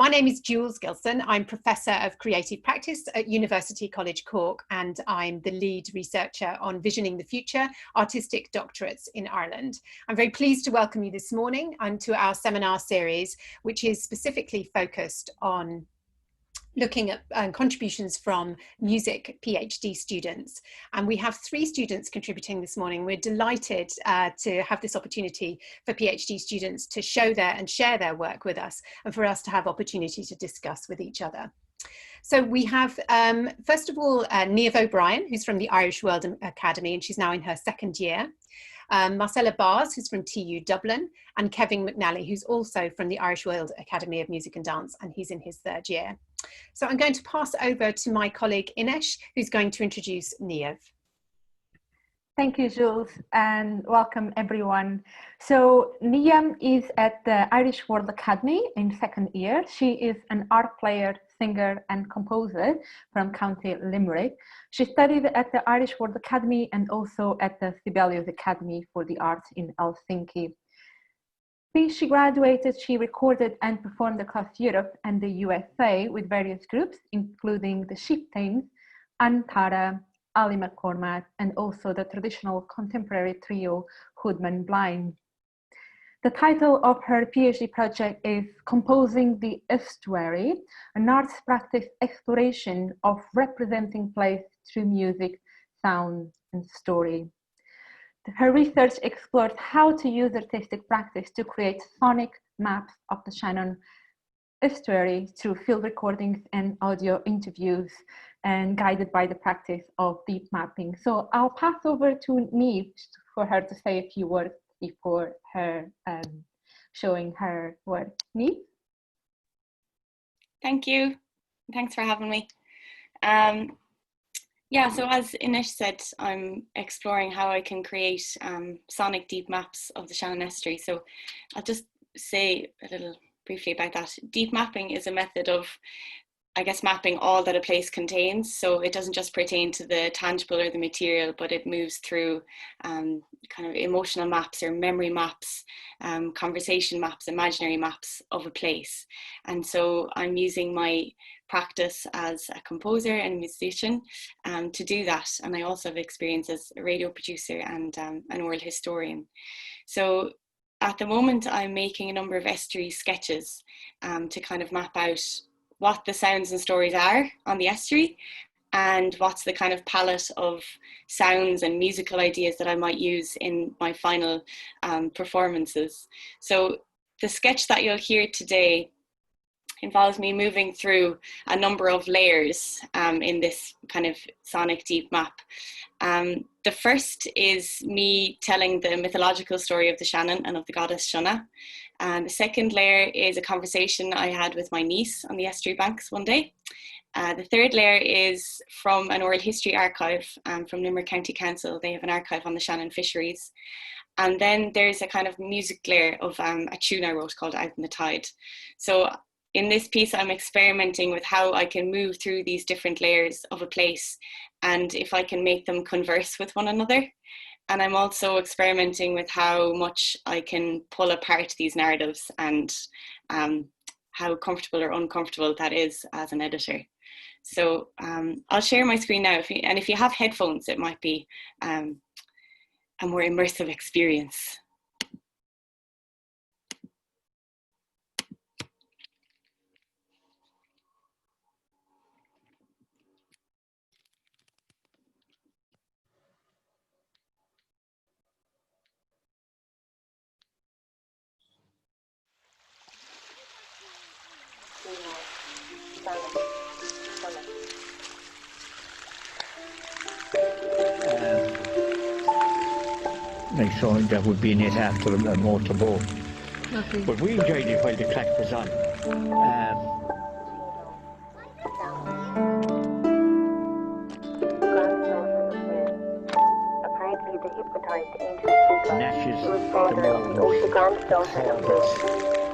My name is Jules Gilson. I'm Professor of Creative Practice at University College Cork, and I'm the lead researcher on Visioning the Future, Artistic Doctorates in Ireland. I'm very pleased to welcome you this morning to our seminar series, which is specifically focused on looking at contributions from music PhD students. And we have 3 students contributing this morning. We're delighted to have this opportunity for PhD students to show their and share their work with us, and for us to have opportunity to discuss with each other. So we have, first of all, Niamh O'Brien, who's from the Irish World Academy, and she's now in her 2nd year. Marcella Bars, who's from TU Dublin, and Kevin Mcnally, who's also from the Irish World Academy of Music and Dance, and he's in his 3rd year. So I'm going to pass over to my colleague Ines, who's going to introduce Niamh. Thank you, Jules, and welcome everyone. So Niamh is at the Irish World Academy in 2nd year. She is an art player, singer and composer from County Limerick. She studied at the Irish World Academy and also at the Sibelius Academy for the Arts in Helsinki. Since she graduated, she recorded and performed across Europe and the USA with various groups, including the Chieftains, Antara, Ali McCormack, and also the traditional contemporary trio Hoodman Blind. The title of her PhD project is Composing the Estuary, an arts practice exploration of representing place through music, sound, and story. Her research explores how to use artistic practice to create sonic maps of the Shannon estuary through field recordings and audio interviews, and guided by the practice of deep mapping. So I'll pass over to Niamh for her to say a few words before her showing her work. Niamh? Thank you. Thanks for having me. Yeah, so as Ines said, I'm exploring how I can create sonic deep maps of the Shannon Estuary. So I'll just say a little briefly about that. Deep mapping is a method of, I guess, mapping all that a place contains. So it doesn't just pertain to the tangible or the material, but it moves through kind of emotional maps or memory maps, conversation maps, imaginary maps of a place. And so I'm using my practice as a composer and a musician to do that. And I also have experience as a radio producer and an oral historian. So at the moment, I'm making a number of estuary sketches to kind of map out what the sounds and stories are on the estuary, and what's the kind of palette of sounds and musical ideas that I might use in my final performances. So the sketch that you'll hear today involves me moving through a number of layers in this kind of sonic deep map. The first is me telling the mythological story of the Shannon and of the goddess Shona. The second layer is a conversation I had with my niece on the estuary banks one day. The third layer is from an oral history archive from Limerick County Council. They have an archive on the Shannon fisheries. And then there's a kind of music layer of a tune I wrote called Out in the Tide. So in this piece, I'm experimenting with how I can move through these different layers of a place and if I can make them converse with one another. And I'm also experimenting with how much I can pull apart these narratives and how comfortable or uncomfortable that is as an editor. So I'll share my screen now. If you have headphones, it might be a more immersive experience. Make sure there would be net after a motorboat. Okay. But we enjoyed it while the clock was on. Apparently the hypnotized ancient Nashes, who was father of the old grandchildren of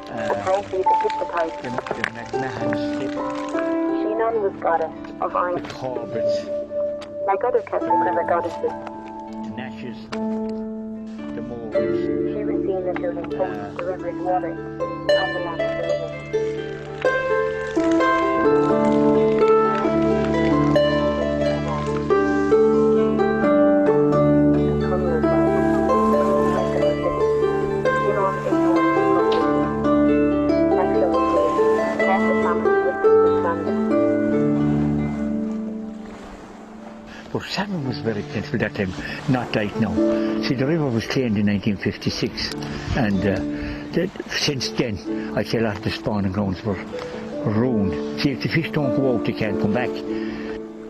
apparently the hypnotized the McMahon's slip, Shinon was goddess of the iron, Corbetts, like other Celtic river goddesses. the Nashes, the Moors. She was seen as holding both the river's water and the land of the river. But salmon was very plentiful that time, not like now. See, the river was cleaned in 1956, and since then, I'd say a lot of the spawning grounds were ruined. See, if the fish don't go out, they can't come back.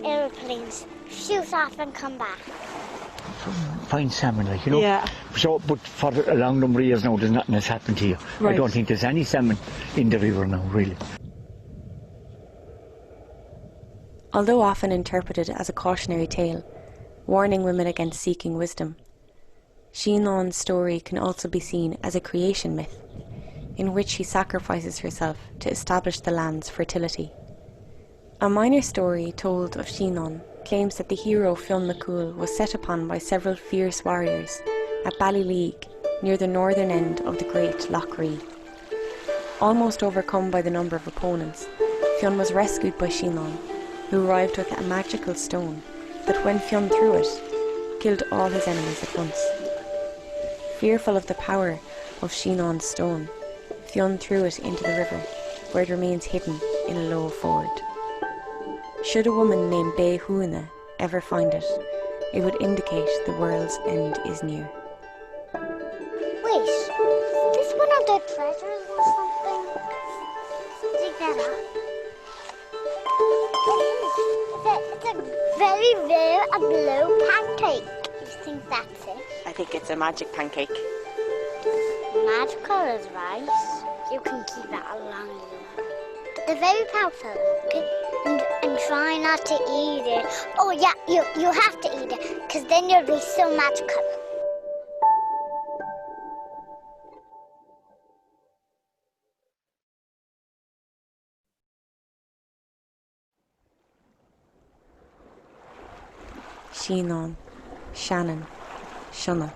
Aeroplanes shoot off and come back. Fine salmon, like, you know. Yeah. So, but for a long number of years now, there's nothing has happened here. Right. I don't think there's any salmon in the river now, really. Although often interpreted as a cautionary tale, warning women against seeking wisdom, Shinon's story can also be seen as a creation myth, in which she sacrifices herself to establish the land's fertility. A minor story told of Shinon claims that the hero Fionn McCool was set upon by several fierce warriors at Ballyleague, near the northern end of the Great Loch Ree. Almost overcome by the number of opponents, Fionn was rescued by Shinon, who arrived with a magical stone that, when Fionn threw it, killed all his enemies at once. Fearful of the power of Shinon's stone, Fionn threw it into the river, where it remains hidden in a low ford. Should a woman named Bé Huana ever find it, it would indicate the world's end is near. Wait, is this one of the treasures or something? Dig that up. It's a very rare and blue pancake. You think that's it? I think it's a magic pancake. Magical is rice. You can keep it along you. They're very powerful. Okay? And try not to eat it. Oh yeah, you have to eat it, because then you'll be so magical. Shinon, Shannon, Shunna.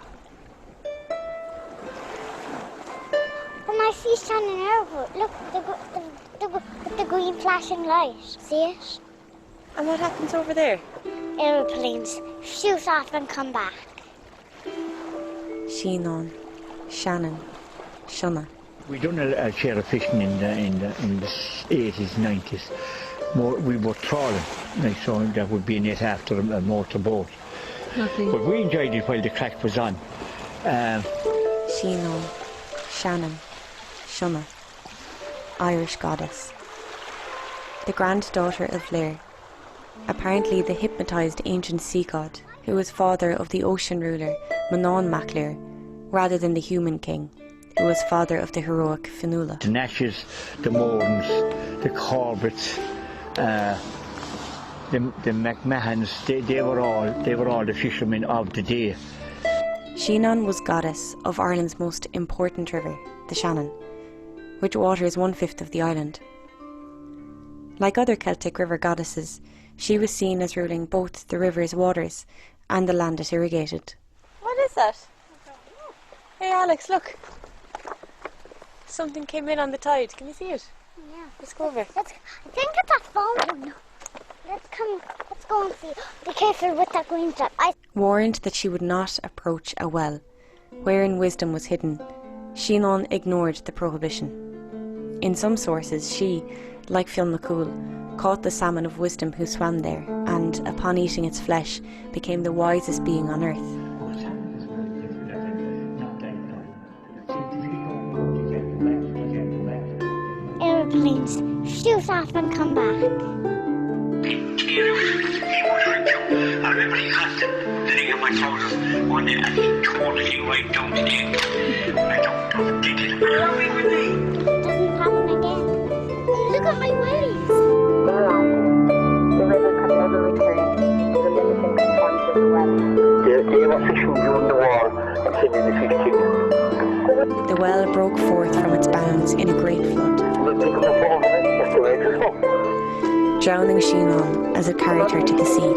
And I see Shannon Airport. Look, the green flashing light. See it? And what happens over there? Aeroplanes shoot off and come back. Shinon, Shannon, Shunna. We done a share of fishing in the 80s, 90s. We were trawling, like, so that would be a net after a motor boat. Lovely. But we enjoyed it while the crack was on. Shinon, Shannon, Shunna. Irish goddess. The granddaughter of Lir. Apparently the hypnotised ancient sea god, who was father of the ocean ruler Mcnally, rather than the human king, who was father of the heroic Fionnuala. The Nashes, the Mordens, the Corbett's, the McMahons, they were all the fishermen of the day. Shinon was goddess of Ireland's most important river, the Shannon, which waters 1/5 of the island. Like other Celtic river goddesses, she was seen as ruling both the river's waters and the land it irrigated. What is that? Hey Alex, look. Something came in on the tide. Can you see it? Yeah. Let's go over. I think it's a phone. Let's go and see. Be careful with that green stuff. Warned that she would not approach a well, wherein wisdom was hidden, Shinon ignored the prohibition. In some sources, she, like Fionn McCool, caught the salmon of wisdom who swam there, and, upon eating its flesh, became the wisest being on earth. Aeroplanes shoot off and come back. I remember he had the thing in my trousers one day and he tore the thing right down to the end. I don't think it's very with me. Doesn't happen again. Look at my waves. The river can never return to the limiting confines of the well. They were fishing during the war and sending the fish to. The well broke forth from its bounds in a great flood, drowning Shinon as it carried her to the sea.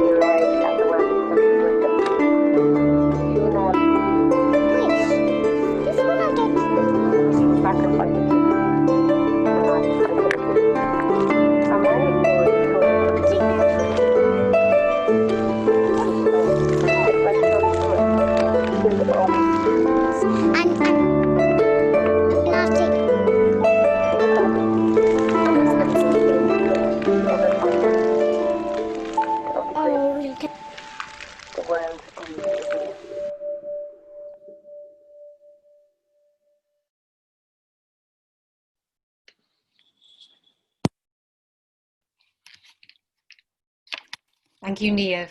Thank you, Niamh.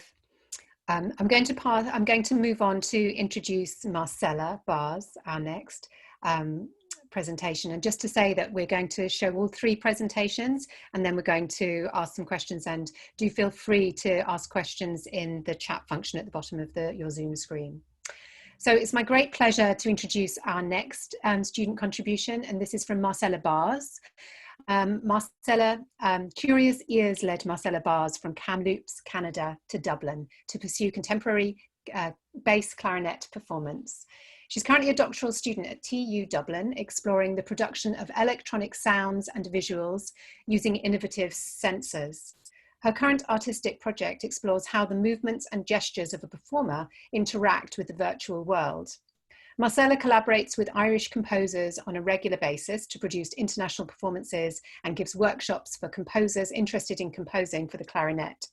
I'm going to move on to introduce Marcella Bars, our next presentation. And just to say that we're going to show all three presentations, and then we're going to ask some questions, and do feel free to ask questions in the chat function at the bottom of your Zoom screen. So it's my great pleasure to introduce our next student contribution, and this is from Marcella Bars. Curious Ears led Marcella Bars from Kamloops, Canada to Dublin to pursue contemporary bass clarinet performance. She's currently a doctoral student at TU Dublin, exploring the production of electronic sounds and visuals using innovative sensors. Her current artistic project explores how the movements and gestures of a performer interact with the virtual world. Marcella collaborates with Irish composers on a regular basis to produce international performances and gives workshops for composers interested in composing for the clarinet.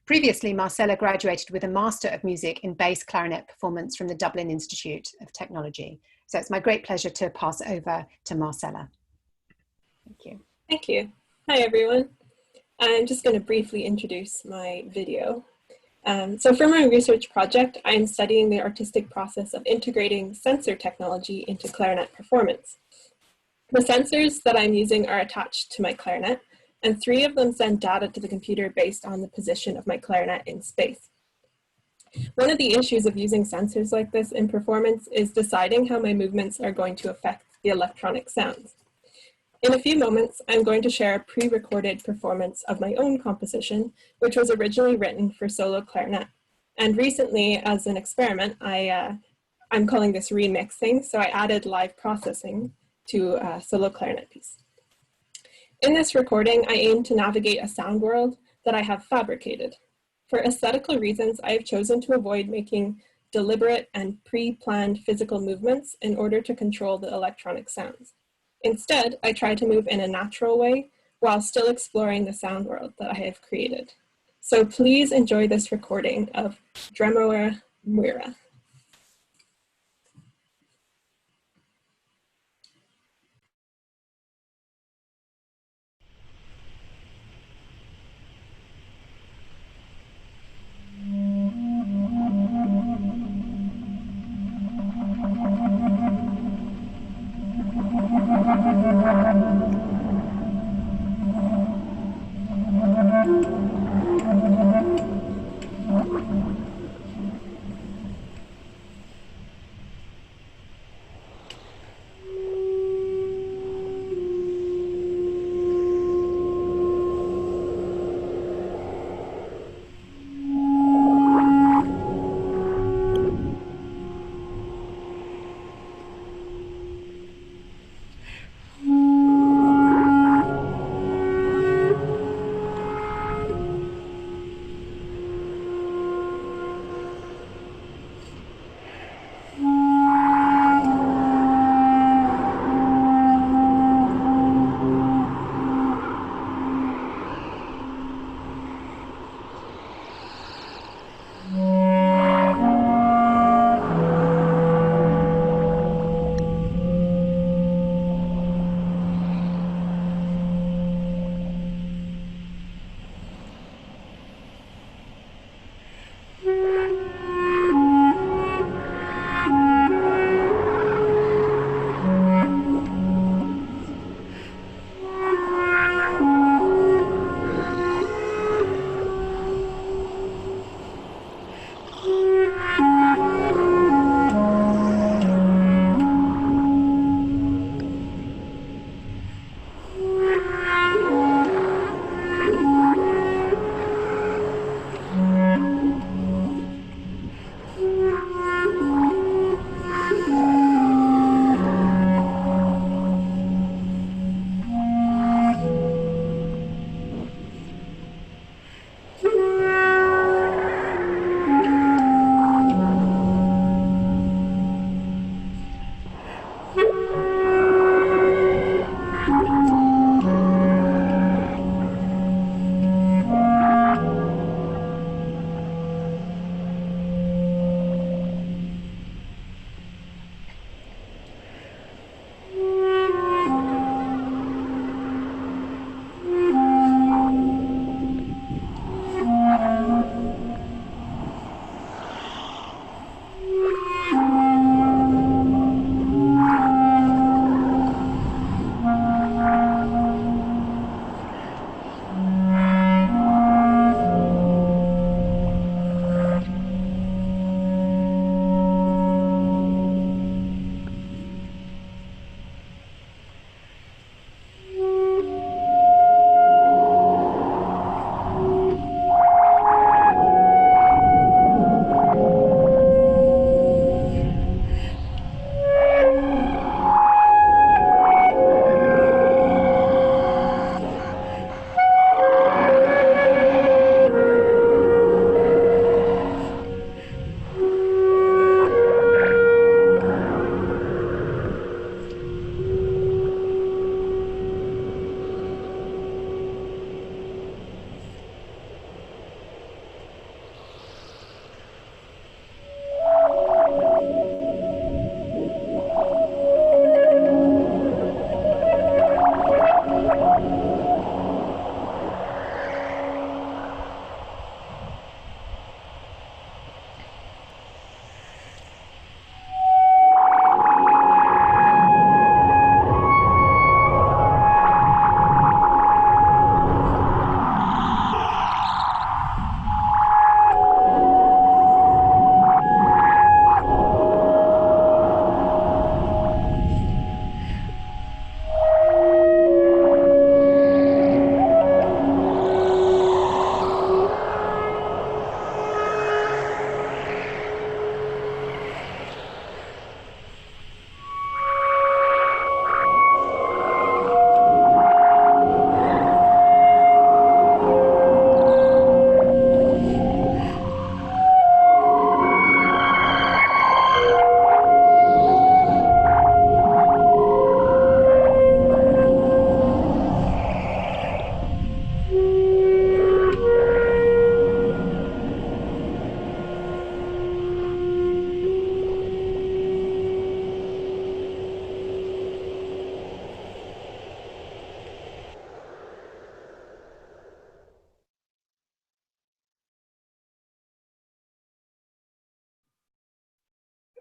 Previously, Marcella graduated with a Master of Music in Bass Clarinet Performance from the Dublin Institute of Technology. So it's my great pleasure to pass over to Marcella. Thank you. Thank you. Hi, everyone. I'm just going to briefly introduce my video. So for my research project, I'm studying the artistic process of integrating sensor technology into clarinet performance. The sensors that I'm using are attached to my clarinet, and 3 of them send data to the computer based on the position of my clarinet in space. One of the issues of using sensors like this in performance is deciding how my movements are going to affect the electronic sounds. In a few moments, I'm going to share a pre-recorded performance of my own composition, which was originally written for solo clarinet. And recently, as an experiment, I'm calling this remixing, so I added live processing to a solo clarinet piece. In this recording, I aim to navigate a sound world that I have fabricated. For aesthetical reasons, I have chosen to avoid making deliberate and pre-planned physical movements in order to control the electronic sounds. Instead, I try to move in a natural way while still exploring the sound world that I have created. So please enjoy this recording of Dremoa Muira.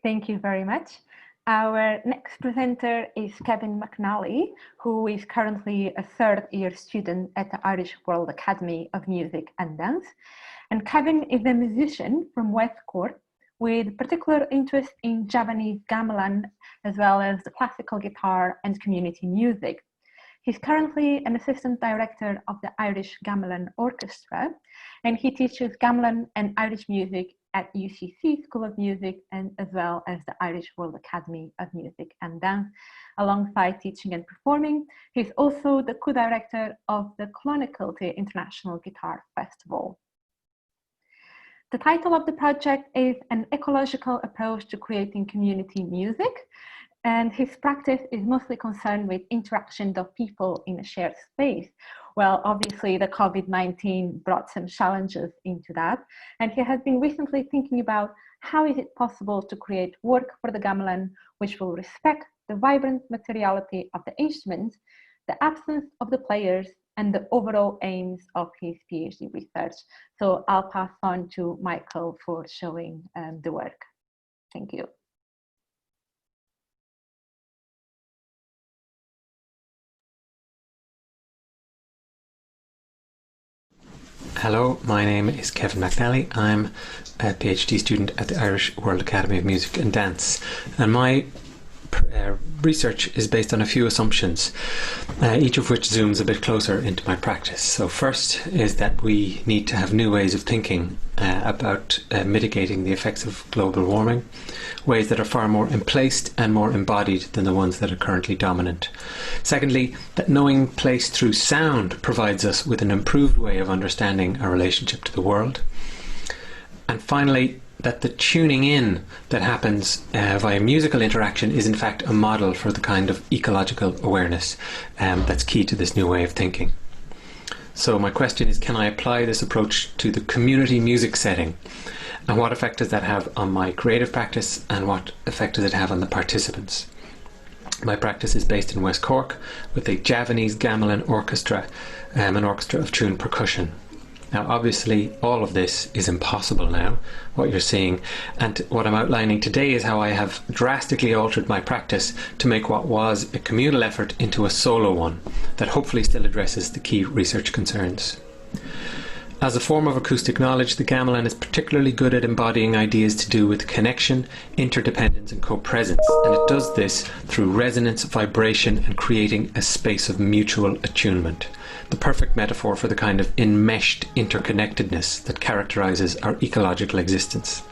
Thank you very much. Our next presenter is Kevin Mcnally, who is currently a third-year student at the Irish World Academy of Music and Dance. And Kevin is a musician from West Cork with particular interest in Javanese gamelan, as well as the classical guitar and community music. He's currently an assistant director of the Irish Gamelan Orchestra, and he teaches gamelan and Irish music at UCC School of Music, and as well as the Irish World Academy of Music and Dance. Alongside teaching and performing, he's also the co-director of the Clonakilty International Guitar Festival. The title of the project is An Ecological Approach to Creating Community Music, and his practice is mostly concerned with interaction of people in a shared space. Well, obviously the COVID-19 brought some challenges into that, and he has been recently thinking about how is it possible to create work for the gamelan which will respect the vibrant materiality of the instruments, the absence of the players, and the overall aims of his PhD research. So I'll pass on to Michael for showing the work. Thank you. Hello, my name is Kevin Mcnally. I'm a PhD student at the Irish World Academy of Music and Dance, and my research is based on a few assumptions, each of which zooms a bit closer into my practice. So first is that we need to have new ways of thinking about mitigating the effects of global warming, ways that are far more emplaced and more embodied than the ones that are currently dominant. Secondly, that knowing place through sound provides us with an improved way of understanding our relationship to the world. And finally, that the tuning in that happens via musical interaction is in fact a model for the kind of ecological awareness that's key to this new way of thinking. So my question is, can I apply this approach to the community music setting? And what effect does that have on my creative practice, and what effect does it have on the participants? My practice is based in West Cork with a Javanese gamelan orchestra, an orchestra of tune percussion. Now obviously all of this is impossible now, what you're seeing, and what I'm outlining today is how I have drastically altered my practice to make what was a communal effort into a solo one that hopefully still addresses the key research concerns. As a form of acoustic knowledge, the gamelan is particularly good at embodying ideas to do with connection, interdependence and co-presence, and it does this through resonance, vibration and creating a space of mutual attunement. The perfect metaphor for the kind of enmeshed interconnectedness that characterizes our ecological existence.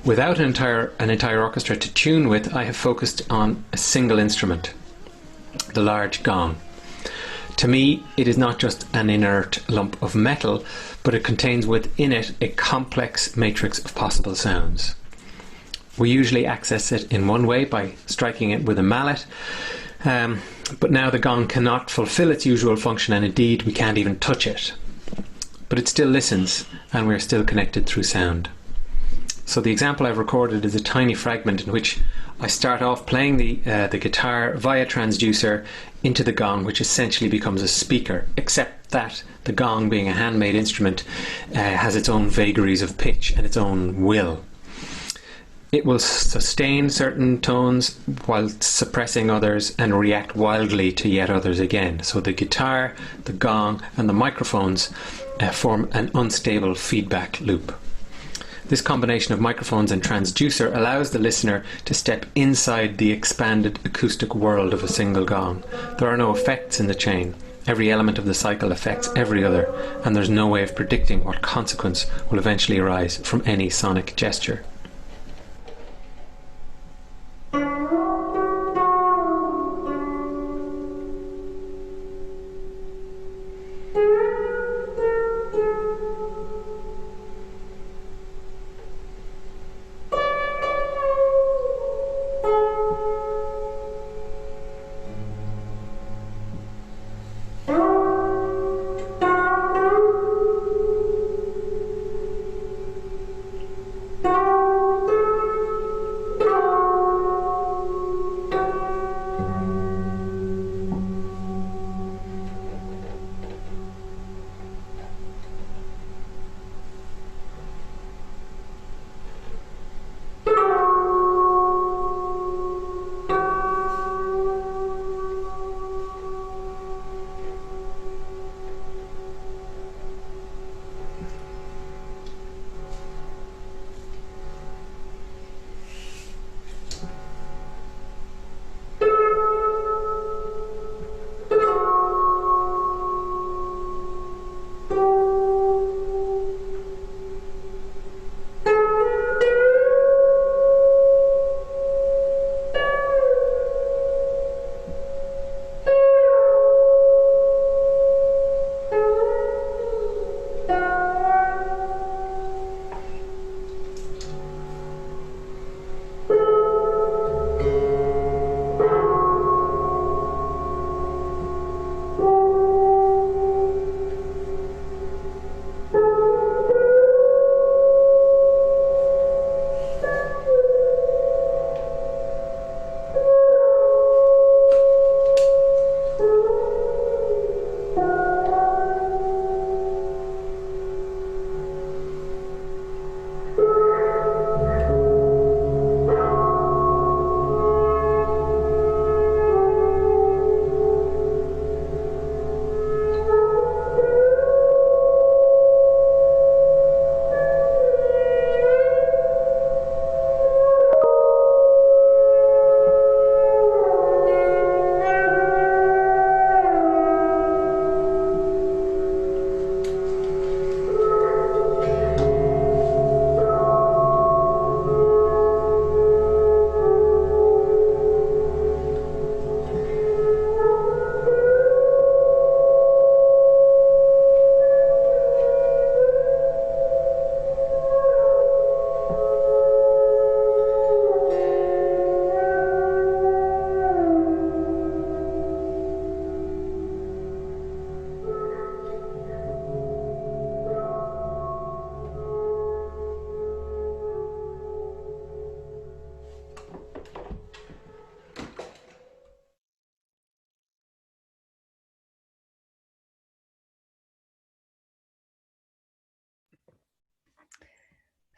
Without an entire orchestra to tune with, I have focused on a single instrument, the large gong. To me, it is not just an inert lump of metal, but it contains within it a complex matrix of possible sounds. We usually access it in one way, by striking it with a mallet, but now the gong cannot fulfill its usual function, and indeed we can't even touch it. But it still listens, and we're still connected through sound. So the example I've recorded is a tiny fragment in which I start off playing the guitar via transducer into the gong, which essentially becomes a speaker, except that the gong, being a handmade instrument, has its own vagaries of pitch and its own will. It will sustain certain tones while suppressing others and react wildly to yet others again. So the guitar, the gong and the microphones form an unstable feedback loop. This combination of microphones and transducer allows the listener to step inside the expanded acoustic world of a single gong. There are no effects in the chain. Every element of the cycle affects every other, and there's no way of predicting what consequence will eventually arise from any sonic gesture.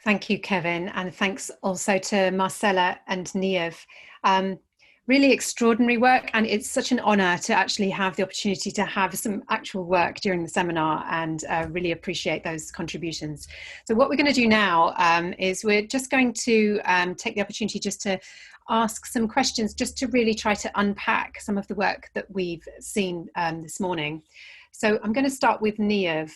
Thank you, Kevin, and thanks also to Marcella and Niev. Really extraordinary work, and it's such an honour to actually have the opportunity to have some actual work during the seminar, and really appreciate those contributions. So what we're going to do now is we're just going to take the opportunity just to ask some questions, just to really try to unpack some of the work that we've seen this morning. So I'm going to start with Niev.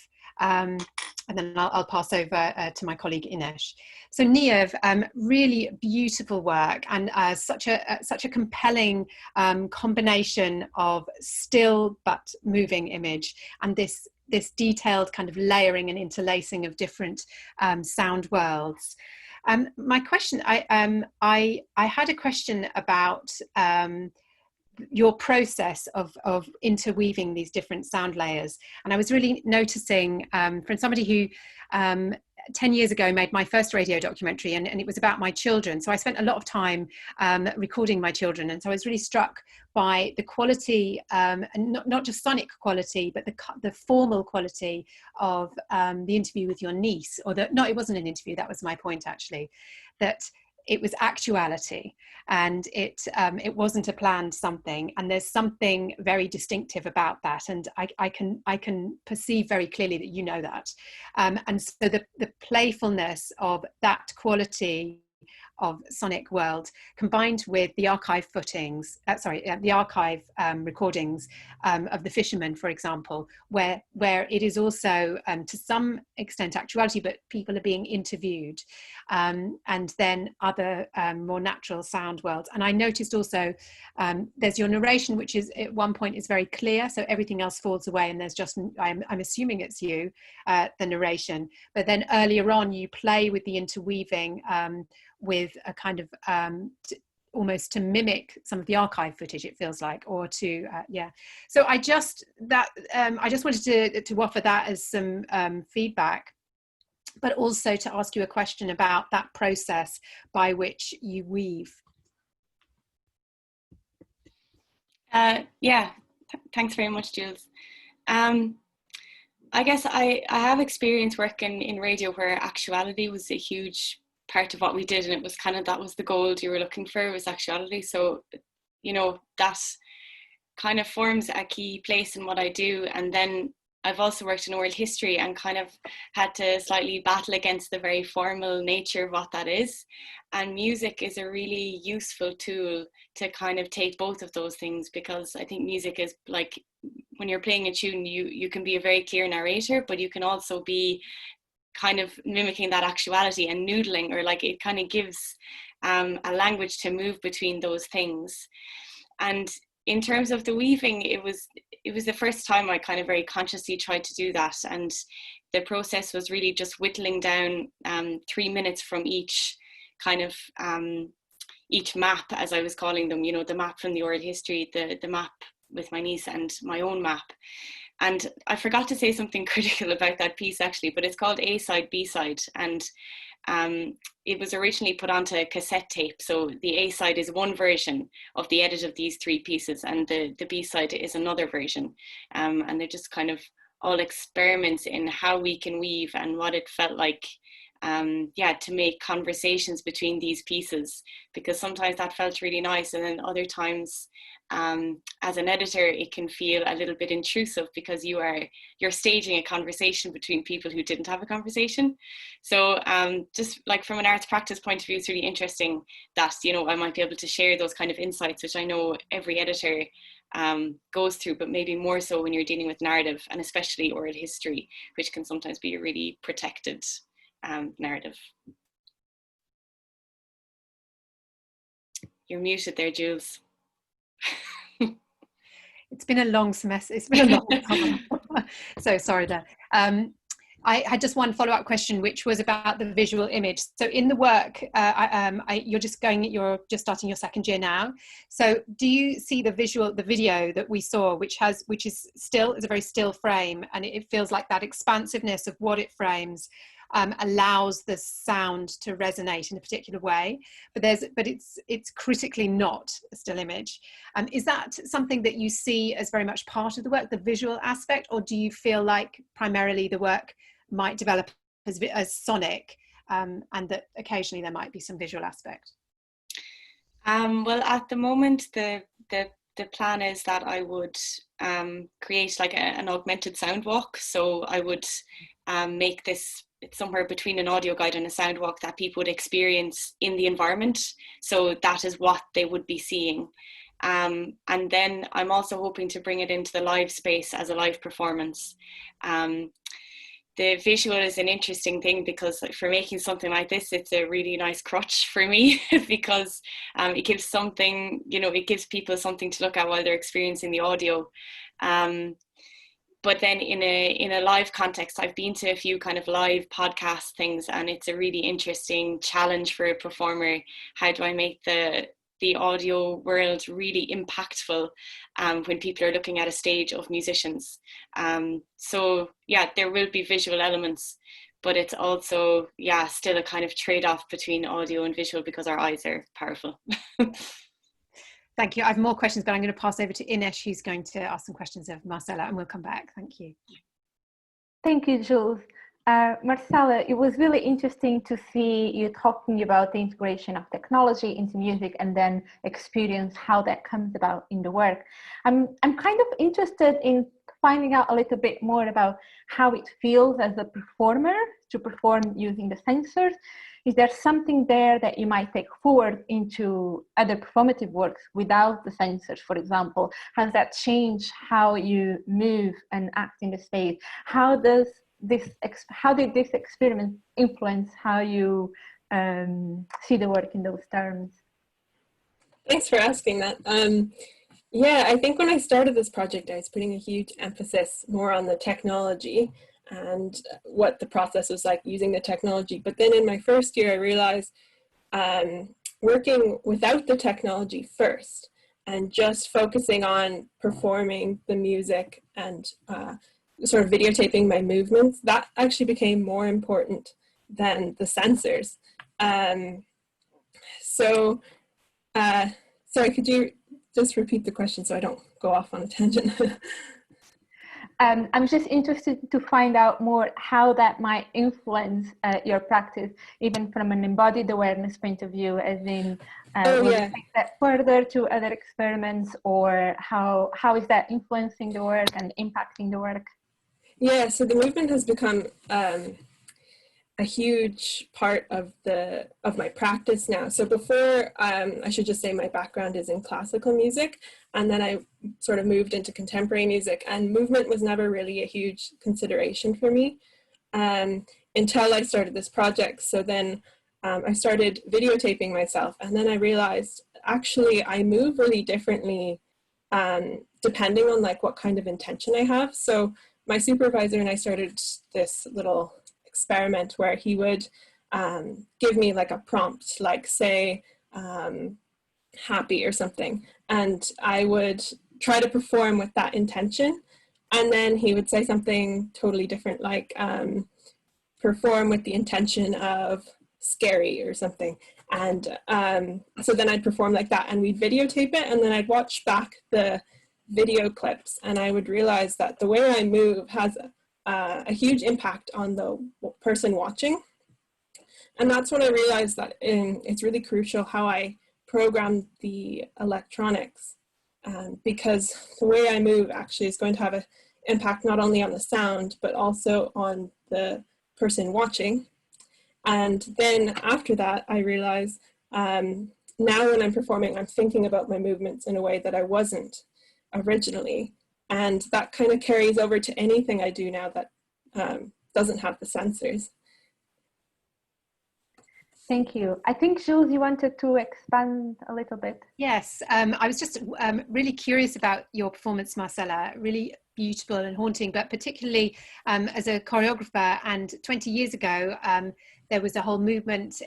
And then I'll pass over to my colleague Inesh. So Niev, really beautiful work, and such a compelling combination of still but moving image, and this detailed kind of layering and interlacing of different sound worlds. My question, I had a question about your process of interweaving these different sound layers, and I was really noticing from somebody who 10 years ago made my first radio documentary, and it was about my children, so I spent a lot of time recording my children, and so I was really struck by the quality, and not just sonic quality, but the formal quality of the interview with your niece, or no, it wasn't an interview, that was my point actually, that it was actuality, and it wasn't a planned something, and there's something very distinctive about that, and I can perceive very clearly that you know that, and so the playfulness of that quality of sonic world combined with the archive footings, the archive recordings of the fishermen, for example, where it is also to some extent actuality, but people are being interviewed, and then other more natural sound worlds. And I noticed also there's your narration, which is at one point is very clear, so everything else falls away, and there's just, I'm assuming it's you, the narration, but then earlier on you play with the interweaving with a kind of almost to mimic some of the archive footage, it feels like, or to yeah. So I just wanted to offer that as some feedback, but also to ask you a question about that process by which you weave. Yeah, thanks very much, Jules. I guess I have experience working in radio where actuality was a huge part of what we did, and it was kind of, that was the gold you were looking for, was actuality. So, you know, that kind of forms a key place in what I do. And then I've also worked in oral history and kind of had to slightly battle against the very formal nature of what that is. And music is a really useful tool to kind of take both of those things, because I think music is like, when you're playing a tune, you can be a very clear narrator, but you can also be kind of mimicking that actuality and noodling, or like it kind of gives a language to move between those things. And in terms of the weaving, it was the first time I kind of very consciously tried to do that, and the process was really just whittling down 3 minutes from each kind of each map, as I was calling them, you know, the map from the oral history, the map with my niece, and my own map. And I forgot to say something critical about that piece actually, but it's called A-side, B-side. And it was originally put onto cassette tape. So the A-side is one version of the edit of these three pieces, and the B-side is another version. And they're just kind of all experiments in how we can weave and what it felt like, yeah, to make conversations between these pieces, because sometimes that felt really nice, and then other times as an editor it can feel a little bit intrusive, because you're staging a conversation between people who didn't have a conversation. So just like from an arts practice point of view, it's really interesting that, you know, I might be able to share those kind of insights, which I know every editor goes through, but maybe more so when you're dealing with narrative, and especially oral history, which can sometimes be a really protected narrative. You're muted there, Jules. It's been a long semester. It's been a long time. So sorry there. I had just one follow-up question, which was about the visual image. So in the work, you're just starting your second year now. So do you see the video that we saw, which is a very still frame, and it feels like that expansiveness of what it frames allows the sound to resonate in a particular way, but it's critically not a still image. Is that something that you see as very much part of the work, the visual aspect, or do you feel like primarily the work might develop as sonic, and that occasionally there might be some visual aspect? Well, at the moment, the plan is that I would create like an augmented sound walk. So I would make this, it's somewhere between an audio guide and a sound walk that people would experience in the environment. So that is what they would be seeing. And then I'm also hoping to bring it into the live space as a live performance. The visual is an interesting thing because for making something like this, it's a really nice crutch for me because it gives something, it gives people something to look at while they're experiencing the audio. But then in a live context, I've been to a few kind of live podcast things, and it's a really interesting challenge for a performer. How do I make the audio world really impactful when people are looking at a stage of musicians? So yeah, there will be visual elements, but it's also, yeah, still a kind of trade-off between audio and visual because our eyes are powerful. Thank you. I have more questions, but I'm going to pass over to Ines, who's going to ask some questions of Marcela, and we'll come back. Thank you. Thank you, Jules. Marcela, it was really interesting to see you talking about the integration of technology into music and then experience how that comes about in the work. I'm kind of interested in finding out a little bit more about how it feels as a performer to perform using the sensors. Is there something there that you might take forward into other performative works without the sensors, for example? Has that changed how you move and act in the space? How did this experiment influence how you see the work in those terms? Thanks for asking that. Yeah, I think when I started this project, I was putting a huge emphasis more on the technology and what the process was like using the technology. But then in my first year, I realized working without the technology first and just focusing on performing the music and sort of videotaping my movements, that actually became more important than the sensors. Sorry, could you just repeat the question so I don't go off on a tangent? I'm just interested to find out more how that might influence your practice, even from an embodied awareness point of view, as in, will you take that further to other experiments, or how is that influencing the work and impacting the work? Yeah, so the movement has become a huge part of my practice now. So before, I should just say my background is in classical music, and then I sort of moved into contemporary music, and movement was never really a huge consideration for me until I started this project. So then I started videotaping myself, and then I realized actually I move really differently depending on like what kind of intention I have. So my supervisor and I started this little experiment where he would give me like a prompt, like say happy or something, and I would try to perform with that intention, and then he would say something totally different, like perform with the intention of scary or something, and so then I'd perform like that, and we'd videotape it, and then I'd watch back the video clips, and I would realize that the way I move has a huge impact on the person watching. And that's when I realized that it's really crucial how I program the electronics, because the way I move actually is going to have an impact not only on the sound, but also on the person watching. And then after that, I realized now when I'm performing, I'm thinking about my movements in a way that I wasn't originally. And that kind of carries over to anything I do now that doesn't have the sensors. Thank you. I think, Jules, you wanted to expand a little bit. Yes, I was just really curious about your performance, Marcela. Really beautiful and haunting, but particularly as a choreographer. And 20 years ago, there was a whole movement,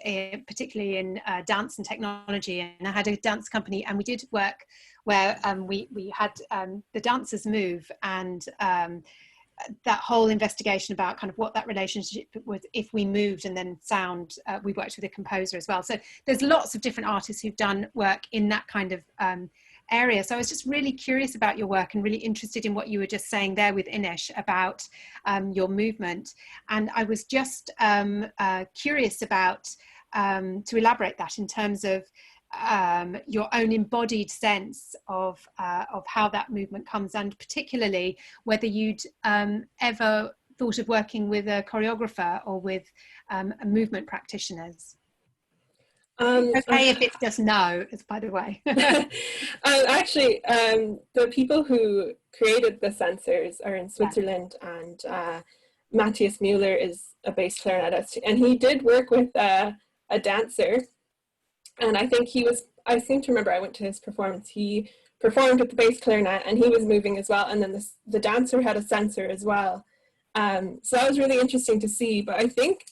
particularly in dance and technology. And I had a dance company, and we did work where we had the dancers move, and that whole investigation about kind of what that relationship was if we moved, and then sound. We worked with a composer as well. So there's lots of different artists who've done work in that kind of area. So I was just really curious about your work and really interested in what you were just saying there with Inish about your movement. And I was just curious about, to elaborate that in terms of your own embodied sense of how that movement comes, and particularly whether you'd ever thought of working with a choreographer or with movement practitioners. Okay, if it's just no, by the way. Actually, the people who created the sensors are in Switzerland, and Matthias Müller is a bass clarinetist, and he did work with a dancer. And I think I seem to remember I went to his performance. He performed with the bass clarinet and he was moving as well. And then the dancer had a sensor as well. So that was really interesting to see, but I think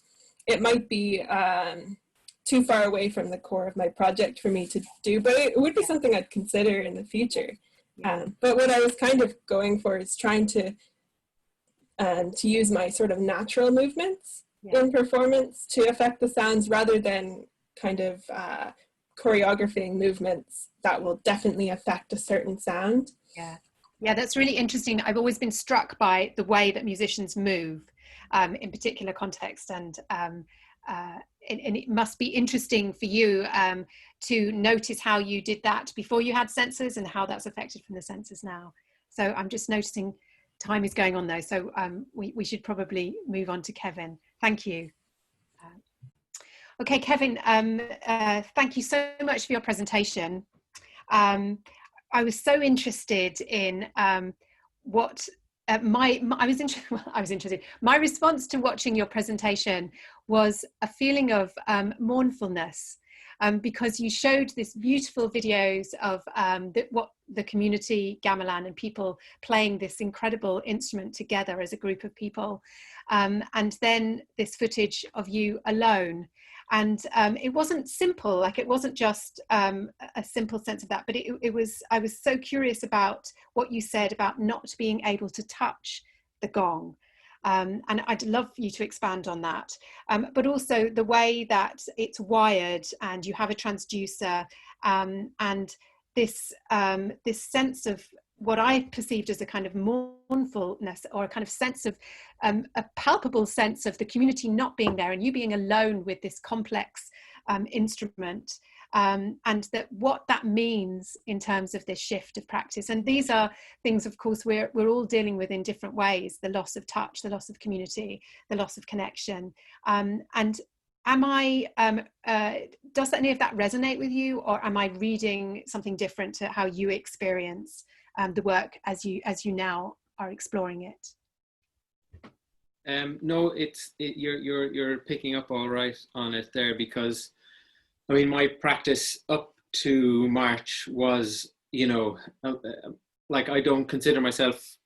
it might be too far away from the core of my project for me to do, but it would be something I'd consider in the future. But what I was kind of going for is trying to use my sort of natural movements in performance to affect the sounds, rather than kind of choreographing movements that will definitely affect a certain sound. Yeah, that's really interesting. I've always been struck by the way that musicians move in particular context, and it must be interesting for you to notice how you did that before you had sensors and how that's affected from the sensors now. So I'm just noticing time is going on though, so we should probably move on to Kevin. Thank you. Okay, Kevin, thank you so much for your presentation. I was so interested in what I was interested. My response to watching your presentation was a feeling of mournfulness, because you showed this beautiful videos of what the community gamelan and people playing this incredible instrument together as a group of people, and then this footage of you alone. And it wasn't simple, like it wasn't just a simple sense of that, but I was so curious about what you said about not being able to touch the gong. And I'd love you to expand on that. But also the way that it's wired and you have a transducer, and this sense of what I perceived as a kind of mournfulness, or a kind of sense of a palpable sense of the community not being there and you being alone with this complex instrument, and that what that means in terms of this shift of practice. And these are things, of course, we're all dealing with in different ways: the loss of touch, the loss of community, the loss of connection. And am I, does any of that resonate with you, or am I reading something different to how you experience the work as you now are exploring it? No, you're picking up all right on it there, because I mean, my practice up to March was, you know, like I don't consider myself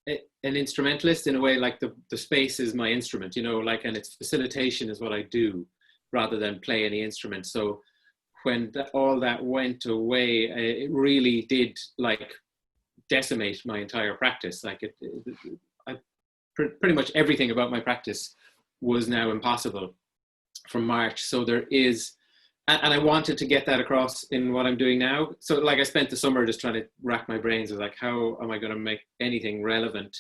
an instrumentalist in a way. Like the space is my instrument, you know, like, and its facilitation is what I do rather than play any instrument. So when all that went away, it really did like decimate my entire practice. Like pretty much everything about my practice was now impossible from March. So there is, and I wanted to get that across in what I'm doing now. So like I spent the summer just trying to rack my brains of like, how am I going to make anything relevant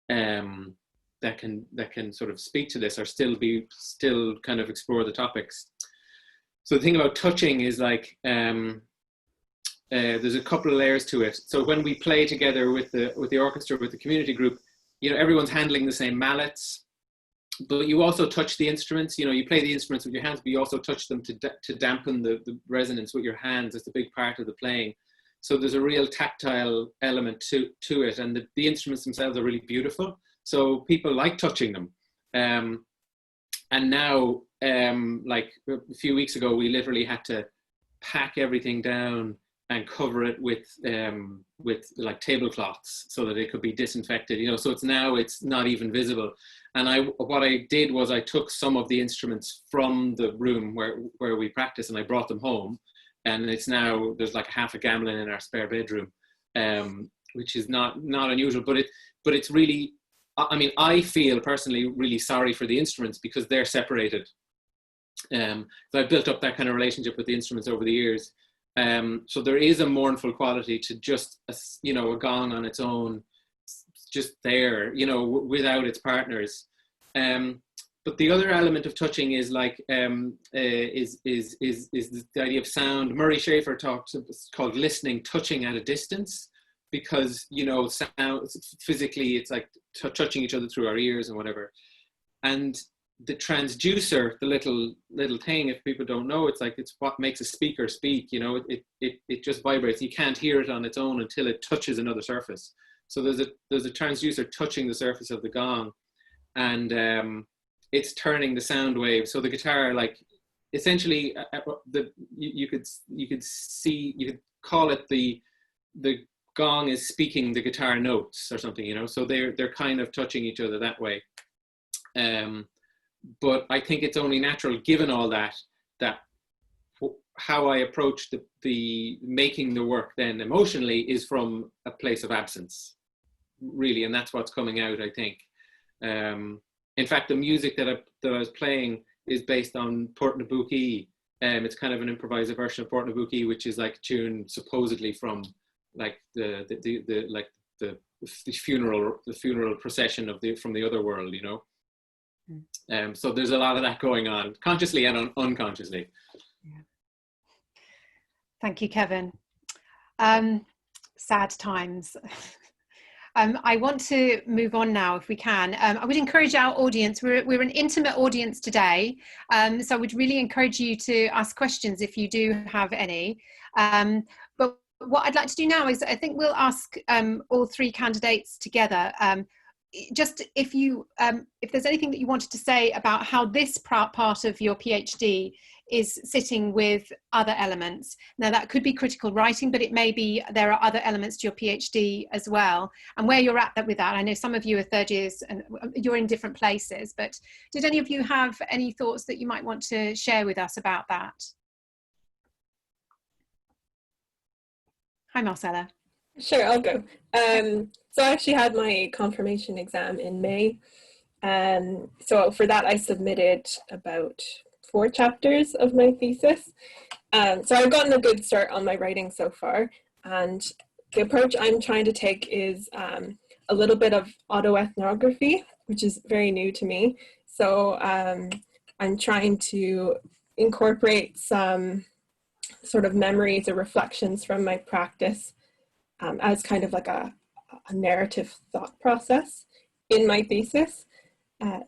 that can sort of speak to this, or still kind of explore the topics. So the thing about touching is like, there's a couple of layers to it. So when we play together with the orchestra, with the community group, you know, everyone's handling the same mallets, but you also touch the instruments. You know, you play the instruments with your hands, but you also touch them to dampen the resonance with your hands. It's a big part of the playing. So there's a real tactile element to it, and the instruments themselves are really beautiful. So people like touching them. And now, like a few weeks ago, we literally had to pack everything down and cover it with like tablecloths so that it could be disinfected, you know, so it's not even visible. And what I did was I took some of the instruments from the room where we practice, and I brought them home, and it's now, there's like half a gamelan in our spare bedroom, which is not unusual, but it's really, I mean, I feel personally really sorry for the instruments because they're separated. So I've built up that kind of relationship with the instruments over the years. So there is a mournful quality to just, a gong on its own, just there, without its partners. But the other element of touching is like is the idea of sound. Murray Schafer talks, it's called listening, touching at a distance, because sound physically it's like touching each other through our ears and whatever. And the transducer, the little thing, if people don't know, it's what makes a speaker speak. It just vibrates. You can't hear it on its own until it touches another surface. So there's a transducer touching the surface of the gong, and it's turning the sound wave. So the guitar, like, essentially, you could call it the gong is speaking the guitar notes or something, So they're kind of touching each other that way. But I think it's only natural, given all that how I approach the making the work then emotionally is from a place of absence, really, and that's what's coming out, I think. In fact, the music that I was playing is based on Port Nabucco. It's kind of an improvised version of Port Nabucco, which is like a tune supposedly from like the funeral procession from the other world, So there's a lot of that going on, consciously and unconsciously. Yeah. Thank you, Kevin. Sad times. I want to move on now, if we can. I would encourage our audience, we're an intimate audience today, so I would really encourage you to ask questions if you do have any. But what I'd like to do now is, I think we'll ask all three candidates together, just if there's anything that you wanted to say about how this part of your PhD is sitting with other elements. Now that could be critical writing, but it may be there are other elements to your PhD as well, and where you're at with that. I know some of you are third years and you're in different places, but did any of you have any thoughts that you might want to share with us about that? Hi, Marcella. Sure, I'll go. So I actually had my confirmation exam in May. So for that, I submitted about 4 chapters of my thesis. So I've gotten a good start on my writing so far. And the approach I'm trying to take is a little bit of autoethnography, which is very new to me. So I'm trying to incorporate some sort of memories or reflections from my practice as kind of like a narrative thought process in my thesis.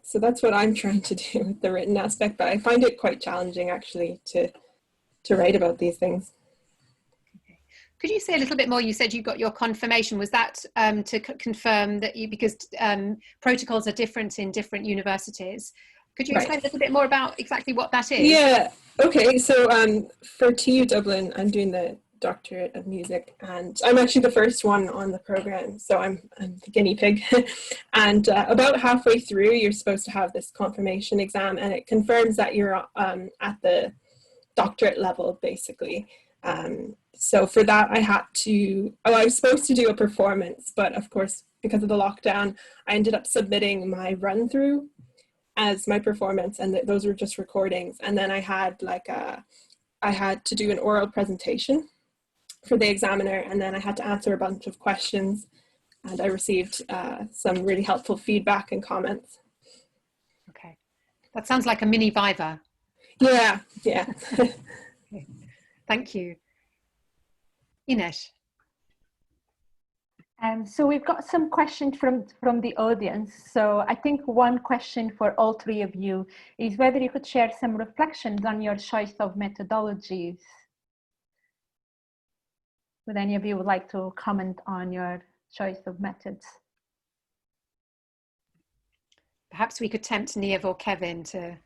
So that's what I'm trying to do with the written aspect, but I find it quite challenging actually to write about these things. Okay. Could you say a little bit more? You said you got your confirmation. Was that to confirm that because protocols are different in different universities? Could you explain a little bit more about exactly what that is? Yeah, okay, so for TU Dublin, I'm doing the Doctorate of Music, and I'm actually the first one on the program, so I'm the guinea pig. And about halfway through, you're supposed to have this confirmation exam, and it confirms that you're at the doctorate level, basically. So for that, I was supposed to do a performance, but of course, because of the lockdown, I ended up submitting my run-through as my performance, and those were just recordings. And then I had to do an oral presentation for the examiner, and then I had to answer a bunch of questions, and I received some really helpful feedback and comments. Okay, that sounds like a mini Viva. Yeah. Okay. Thank you. Ines. So we've got some questions from the audience. So I think one question for all three of you is whether you could share some reflections on your choice of methodologies. Would any of you would like to comment on your choice of methods? Perhaps we could tempt Niamh or Kevin to.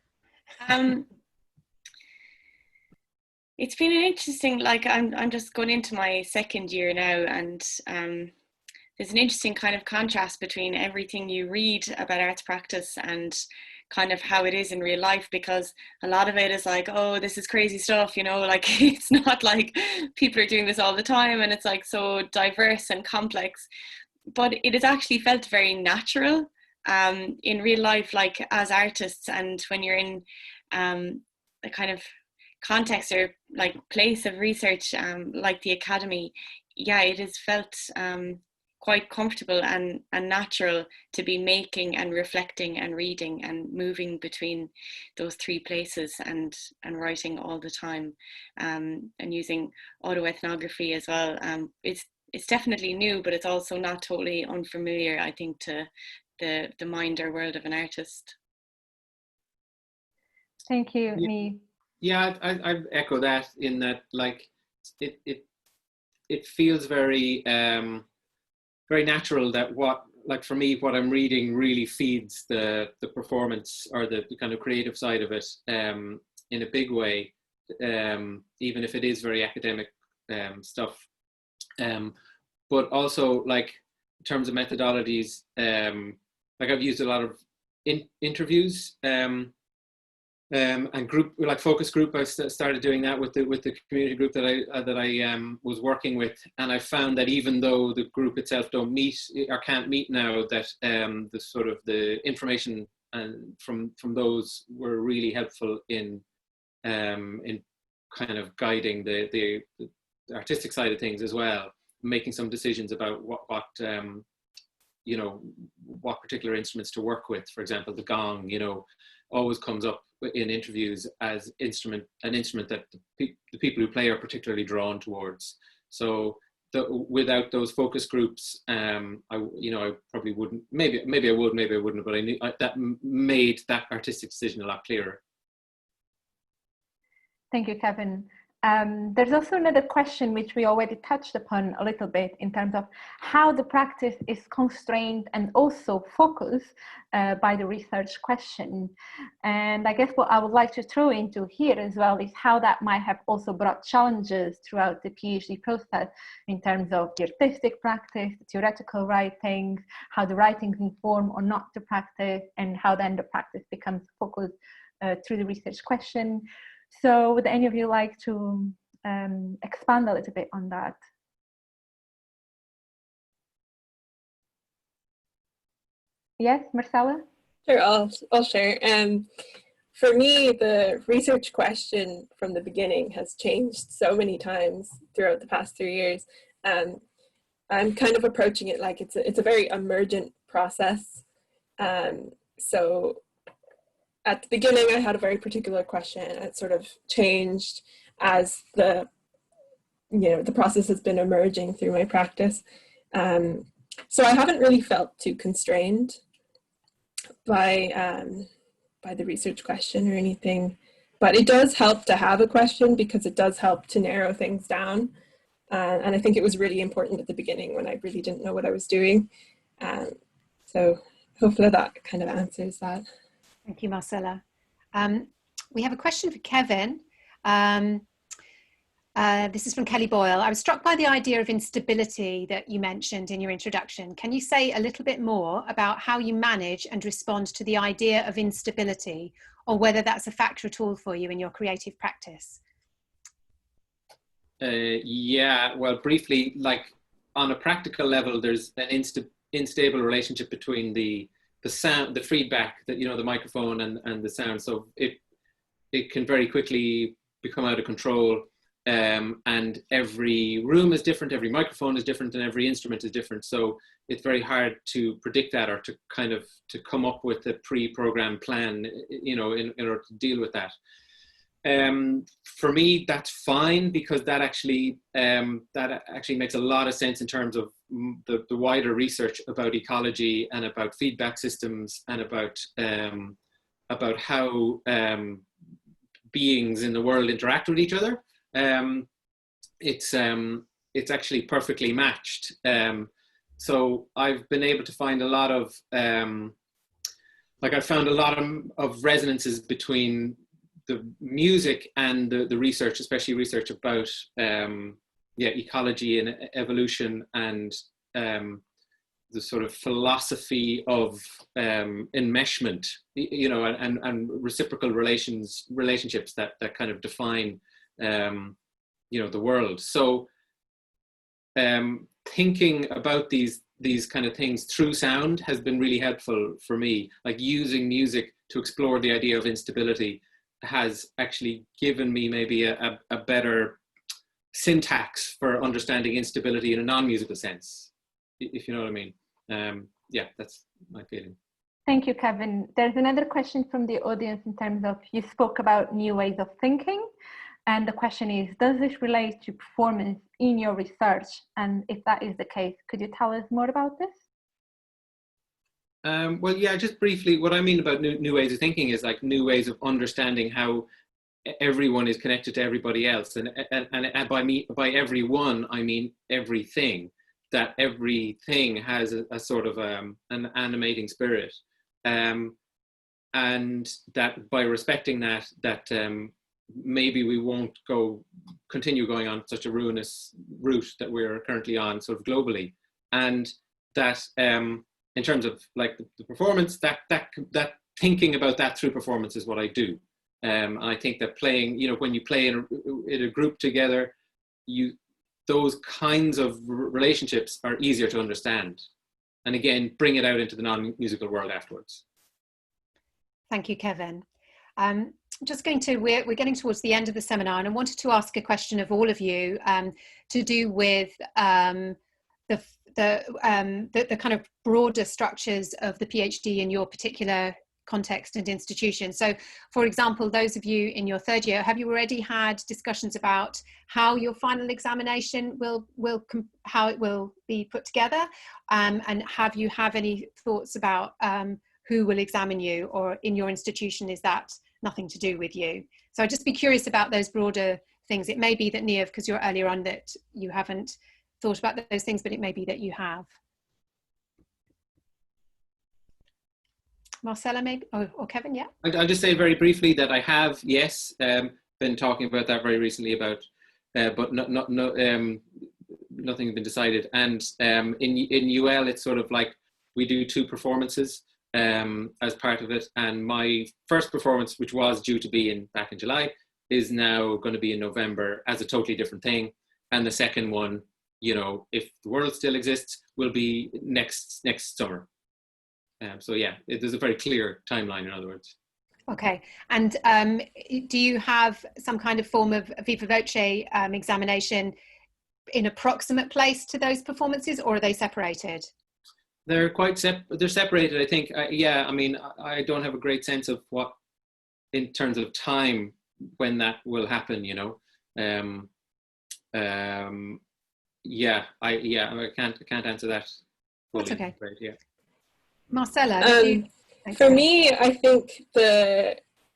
It's been an interesting, I'm just going into my second year now, and there's an interesting kind of contrast between everything you read about arts practice and kind of how it is in real life, because a lot of it is like, oh, this is crazy stuff, it's not like people are doing this all the time, and it's like so diverse and complex, but it has actually felt very natural in real life, like as artists, and when you're in a kind of context or like place of research, like the academy, yeah, it has felt quite comfortable and natural to be making and reflecting and reading and moving between those three places and writing all the time, and using autoethnography as well. It's definitely new, but it's also not totally unfamiliar, I think, to the mind or world of an artist. Thank you, Yeah. Niamh. Yeah, I echo that, in that, like, it feels very very natural that for me, what I'm reading really feeds the performance or the kind of creative side of it in a big way, even if it is very academic stuff. But also, like, in terms of methodologies, like, I've used a lot of interviews and group, like focus group. I started doing that with the community group that I was working with, and I found that even though the group itself don't meet or can't meet now, that the sort of the information and from those were really helpful in kind of guiding the artistic side of things as well, making some decisions about what you know, what particular instruments to work with. For example, the gong, you know, always comes up in interviews as an instrument that the people who play are particularly drawn towards. So without those focus groups, I probably wouldn't. Maybe I would, maybe I wouldn't. But I knew that made that artistic decision a lot clearer. Thank you, Kevin. There's also another question which we already touched upon a little bit, in terms of how the practice is constrained and also focused by the research question. And I guess what I would like to throw into here as well is how that might have also brought challenges throughout the PhD process, in terms of the artistic practice, the theoretical writing, how the writings inform or not the practice, and how then the practice becomes focused through the research question. So would any of you like to expand a little bit on that? Yes, Marcella? Sure, I'll share. For me, the research question from the beginning has changed so many times throughout the past 3 years. I'm kind of approaching it like it's a very emergent process. So at the beginning, I had a very particular question, and it sort of changed as the process has been emerging through my practice. So I haven't really felt too constrained by the research question or anything, but it does help to have a question, because it does help to narrow things down. And I think it was really important at the beginning when I really didn't know what I was doing. So hopefully that kind of answers that. Thank you, Marcella. We have a question for Kevin. This is from Kelly Boyle. I was struck by the idea of instability that you mentioned in your introduction. Can you say a little bit more about how you manage and respond to the idea of instability, or whether that's a factor at all for you in your creative practice? Yeah, well, briefly, like, on a practical level, there's an unstable relationship between the sound, the feedback, that, you know, the microphone and the sound. So it can very quickly become out of control. And every room is different, every microphone is different, and every instrument is different. So it's very hard to predict that, or to kind of to come up with a pre-programmed plan, you know, in order to deal with that. For me, that's fine, because that actually makes a lot of sense in terms of the wider research about ecology and about feedback systems, and about how beings in the world interact with each other. It's actually perfectly matched. So I've been able to find a lot of I've found a lot of resonances between the music and the research, especially research about ecology and evolution, and the sort of philosophy of enmeshment, you know, and reciprocal relationships that kind of define you know, the world. So thinking about these kind of things through sound has been really helpful for me, like using music to explore the idea of instability, has actually given me maybe a better syntax for understanding instability in a non-musical sense, if you know what I mean. Yeah, that's my feeling. Thank you, Kevin. There's another question from the audience in terms of, you spoke about new ways of thinking. And the question is, does this relate to performance in your research? And if that is the case, could you tell us more about this? Well, yeah, just briefly, what I mean about new ways of thinking is like new ways of understanding how everyone is connected to everybody else. And by everyone, I mean everything, that everything has a sort of an animating spirit. And that by respecting that, maybe we won't continue going on such a ruinous route that we're currently on, sort of globally. And that in terms of like the performance, that thinking about that through performance is what I do. I think that playing, you know, when you play in a group together, those kinds of relationships are easier to understand. And again, bring it out into the non-musical world afterwards. Thank you, Kevin. We're getting towards the end of the seminar, and I wanted to ask a question of all of you to do with the kind of broader structures of the PhD in your particular context and institution. So, for example, those of you in your third year, have you already had discussions about how your final examination how it will be put together? And have you any thoughts about who will examine you, or in your institution, is that nothing to do with you? So I'd just be curious about those broader things. It may be that Niamh, because you're earlier on, that you haven't thought about those things, but it may be that you have. Marcella, maybe, or Kevin, yeah? I'll just say very briefly that I have, yes, been talking about that very recently but nothing has been decided. And in UL, it's sort of like we do 2 performances as part of it. And my first performance, which was due to be back in July, is now going to be in November as a totally different thing. And the second one, you know, if the world still exists, will be next summer. So yeah, there's a very clear timeline, in other words. Okay, and do you have some kind of form of viva voce examination in a proximate place to those performances, or are they separated? They're they're separated, I think. Yeah, I mean, I don't have a great sense of what, in terms of time, when that will happen, you know. Yeah, I can't answer that fully. That's okay. Right, yeah. Marcella, for me, I think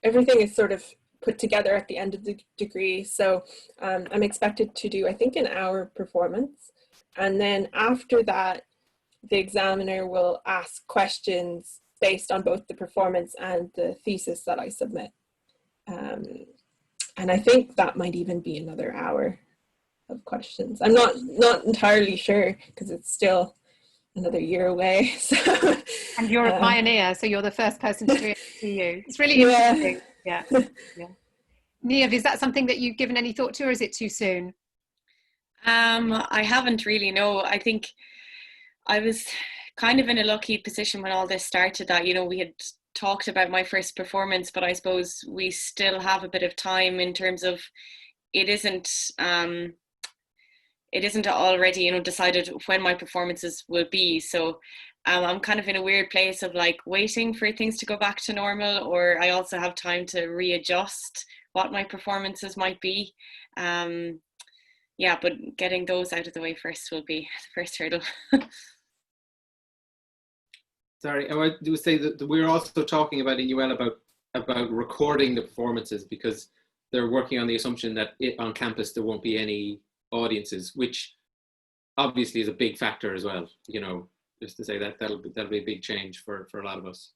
everything is sort of put together at the end of the degree. So I'm expected to do, I think, an hour performance. And then after that, the examiner will ask questions based on both the performance and the thesis that I submit. And I think that might even be another hour of questions. I'm not entirely sure, because it's still another year away. So, and you're a pioneer, so you're the first person to do it to you. It's really interesting. Yeah. Yeah. Niamh, is that something that you've given any thought to, or is it too soon? I haven't really, no. I think I was kind of in a lucky position when all this started, that, you know, we had talked about my first performance, but I suppose we still have a bit of time in terms of it isn't already, you know, decided when my performances will be. So I'm kind of in a weird place of like waiting for things to go back to normal, or I also have time to readjust what my performances might be. Yeah, but getting those out of the way first will be the first hurdle. Sorry, I would say that we're also talking about in UL about recording the performances, because they're working on the assumption that on campus there won't be any audiences, which obviously is a big factor as well, you know, just to say that that'll be a big change for a lot of us.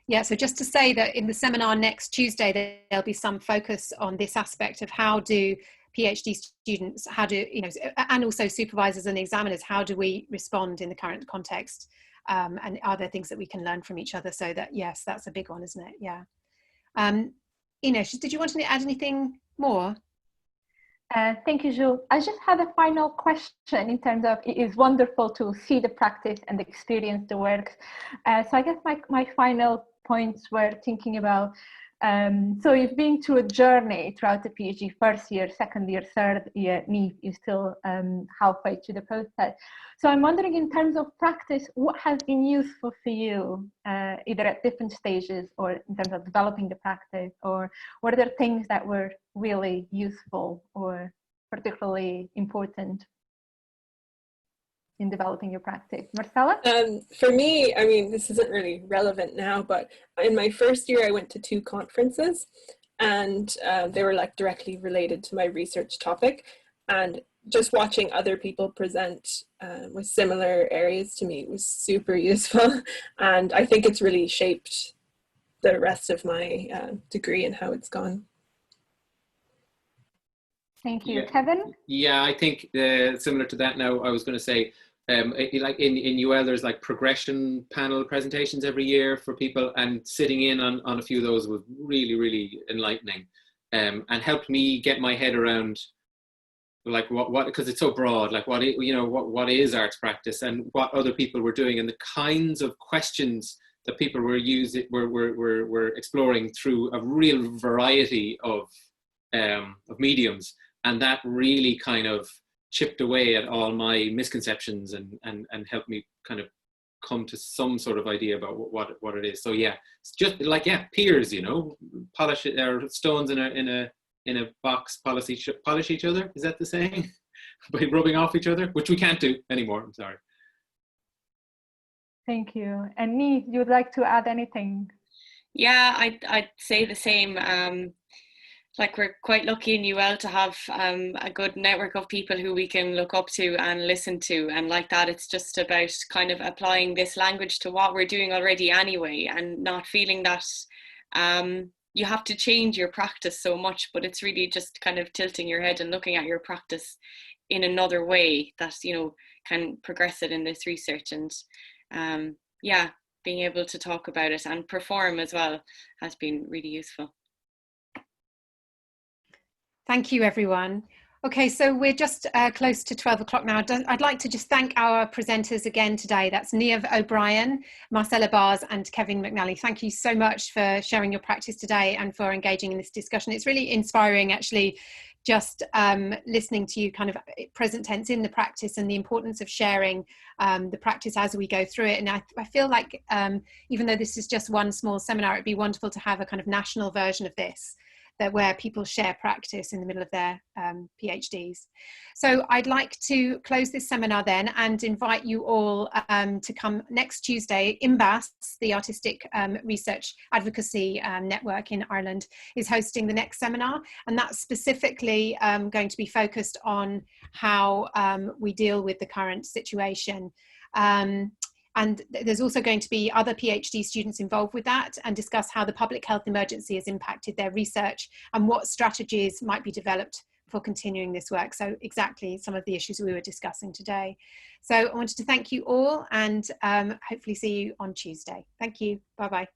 Yeah, so just to say that in the seminar next Tuesday, there'll be some focus on this aspect of how do PhD students, you know, and also supervisors and examiners, how do we respond in the current context? And are there things that we can learn from each other? So that, yes, that's a big one, isn't it? Yeah. Ines, did you want to add anything more? Thank you, Jules. I just had a final question in terms of, it is wonderful to see the practice and experience the works. So I guess my final points were thinking about So you've been through a journey throughout the PhD, first year, second year, third year, Neve, you're still halfway through the process. So I'm wondering, in terms of practice, what has been useful for you, either at different stages or in terms of developing the practice, or what are there things that were really useful or particularly important in developing your practice? Marcella? For me, I mean, this isn't really relevant now, but in my first year, I went to 2 conferences, and they were like directly related to my research topic. And just watching other people present with similar areas to me was super useful. And I think it's really shaped the rest of my degree and how it's gone. Thank you. Yeah. Kevin? Yeah, I think similar to that now, I was going to say, like in UL, there's like progression panel presentations every year for people, and sitting in on a few of those was really, really enlightening, and helped me get my head around like what because it's so broad, like what is arts practice and what other people were doing, and the kinds of questions that people were exploring through a real variety of mediums. And that really kind of chipped away at all my misconceptions and helped me kind of come to some sort of idea about what it is. So yeah, it's just like, yeah, peers, you know, polish it, or stones in a box, polish each other. Is that the saying? By rubbing off each other, which we can't do anymore. I'm sorry. Thank you. And Neve, you would like to add anything? Yeah, I'd say the same. Like, we're quite lucky in UL to have a good network of people who we can look up to and listen to, and like that, it's just about kind of applying this language to what we're doing already anyway, and not feeling that you have to change your practice so much, but it's really just kind of tilting your head and looking at your practice in another way that, you know, can progress it in this research. And yeah, being able to talk about it and perform as well has been really useful. Thank you, everyone. Okay, so we're just close to 12 o'clock now. I'd like to just thank our presenters again today. That's Niamh O'Brien, Marcella Bars and Kevin Mcnally. Thank you so much for sharing your practice today and for engaging in this discussion. It's really inspiring, actually, just listening to you kind of present tense in the practice and the importance of sharing the practice as we go through it. And I feel like even though this is just one small seminar, it'd be wonderful to have a kind of national version of this, where people share practice in the middle of their PhDs. So I'd like to close this seminar then and invite you all to come next Tuesday. IMBAS, the Artistic Research Advocacy Network in Ireland, is hosting the next seminar, and that's specifically going to be focused on how we deal with the current situation. And there's also going to be other PhD students involved with that, and discuss how the public health emergency has impacted their research and what strategies might be developed for continuing this work. So exactly some of the issues we were discussing today. So I wanted to thank you all, and hopefully see you on Tuesday. Thank you. Bye-bye.